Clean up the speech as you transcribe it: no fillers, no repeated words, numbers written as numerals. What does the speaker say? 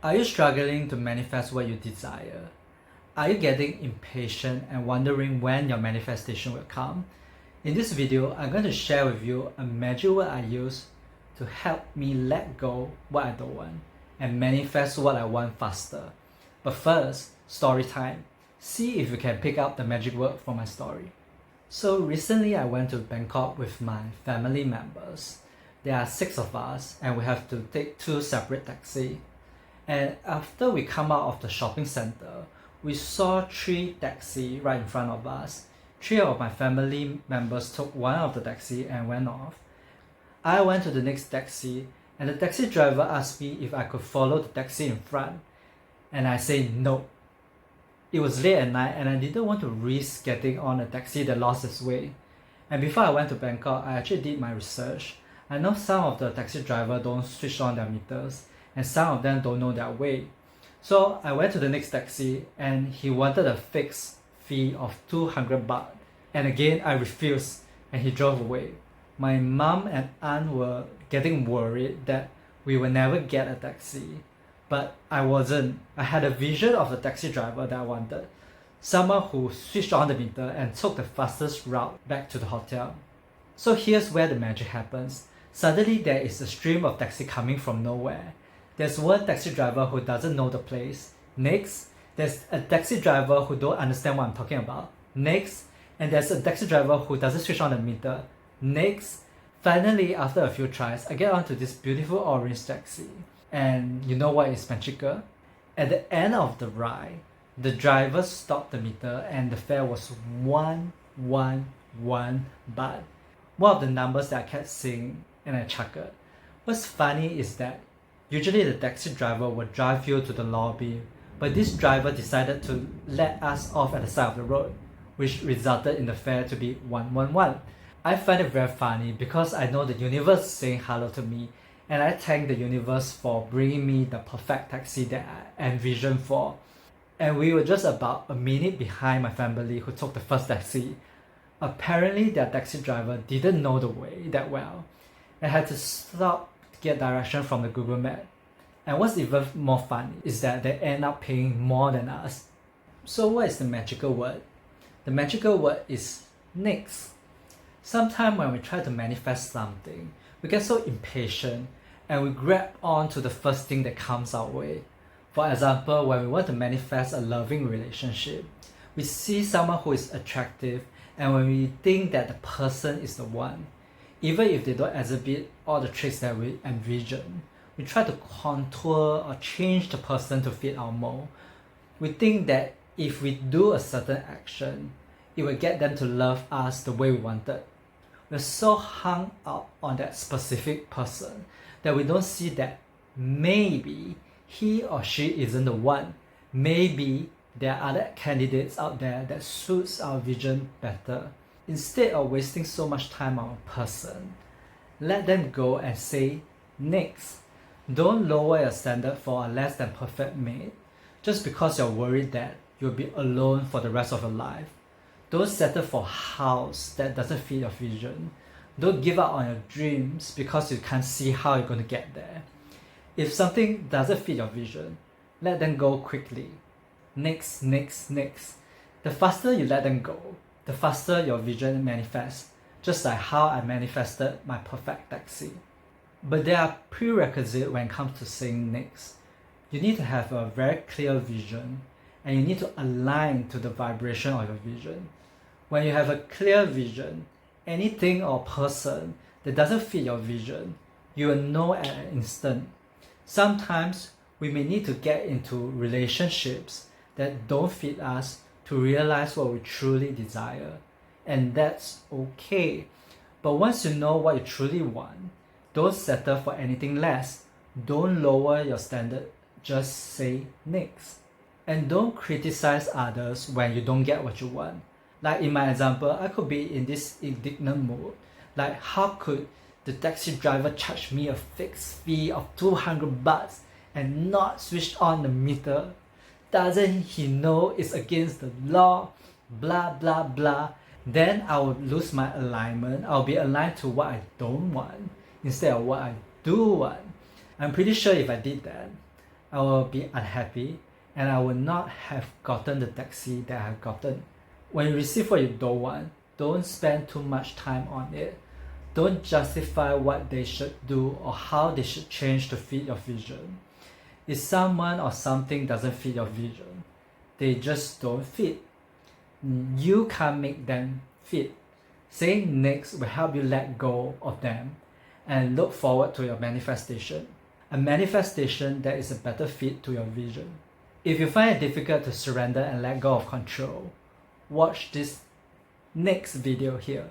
Are you struggling to manifest what you desire? Are you getting impatient and wondering when your manifestation will come? In this video, I'm going to share with you a magic word I use to help me let go what I don't want and manifest what I want faster. But first, story time. See if you can pick up the magic word from my story. So recently I went to Bangkok with my family members. There are 6 of us and we have to take 2 separate taxis. And after we come out of the shopping center, we saw 3 taxis right in front of us. 3 of my family members took one of the taxi and went off. I went to the next taxi and the taxi driver asked me if I could follow the taxi in front. And I said no. It was late at night and I didn't want to risk getting on a taxi that lost its way. And before I went to Bangkok, I actually did my research. I know some of the taxi drivers don't switch on their meters and some of them don't know their way. So I went to the next taxi and he wanted a fixed fee of 200 baht. And again, I refused and he drove away. My mom and aunt were getting worried that we will never get a taxi. But I wasn't. I had a vision of a taxi driver that I wanted. Someone who switched on the meter and took the fastest route back to the hotel. So here's where the magic happens. Suddenly there is a stream of taxi coming from nowhere. There's one taxi driver who doesn't know the place. Next, there's a taxi driver who don't understand what I'm talking about. Next, and there's a taxi driver who doesn't switch on the meter. Next, finally after a few tries, I get onto this beautiful orange taxi. And you know what is magical? At the end of the ride, the driver stopped the meter and the fare was 111 baht. One of the numbers that I kept seeing and I chuckled. What's funny is that usually the taxi driver would drive you to the lobby, but this driver decided to let us off at the side of the road, which resulted in the fare to be 111. I find it very funny because I know the universe is saying hello to me, and I thank the universe for bringing me the perfect taxi that I envisioned for. And we were just about a minute behind my family who took the first taxi. Apparently their taxi driver didn't know the way that well and had to stop to get direction from the Google map. And what's even more funny is that they end up paying more than us. So what is the magical word? The magical word is next. Sometimes when we try to manifest something, we get so impatient and we grab on to the first thing that comes our way. For example, when we want to manifest a loving relationship, we see someone who is attractive and when we think that the person is the one, even if they don't exhibit all the traits that we envision, we try to contour or change the person to fit our mold. We think that if we do a certain action, it will get them to love us the way we wanted. We're so hung up on that specific person that we don't see that maybe he or she isn't the one. Maybe there are other candidates out there that suits our vision better. Instead of wasting so much time on a person, let them go and say next. Don't lower your standard for a less than perfect mate just because you're worried that you'll be alone for the rest of your life. Don't settle for a house that doesn't fit your vision. Don't give up on your dreams because you can't see how you're going to get there. If something doesn't fit your vision, let them go quickly. Next, next, next. The faster you let them go, the faster your vision manifests, just like how I manifested my perfect taxi. But there are prerequisites when it comes to saying next. You need to have a very clear vision and you need to align to the vibration of your vision. When you have a clear vision, anything or person that doesn't fit your vision, you will know at an instant. Sometimes we may need to get into relationships that don't fit us to realize what we truly desire, and that's okay. But once you know what you truly want, don't settle for anything less. Don't lower your standard, just say next. And don't criticize others when you don't get what you want. Like in my example, I could be in this indignant mood. Like, how could the taxi driver charge me a fixed fee of 200 bahts and not switch on the meter? Doesn't he know it's against the law? Blah blah blah. Then I will lose my alignment. I'll be aligned to what I don't want instead of what I do want. I'm pretty sure if I did that, I will be unhappy and I will not have gotten the taxi that I have gotten. When you receive what you don't want, don't spend too much time on it. Don't justify what they should do or how they should change to fit your vision. If someone or something doesn't fit your vision, they just don't fit. You can't make them fit. Saying next will help you let go of them and look forward to your manifestation. A manifestation that is a better fit to your vision. If you find it difficult to surrender and let go of control, watch this next video here.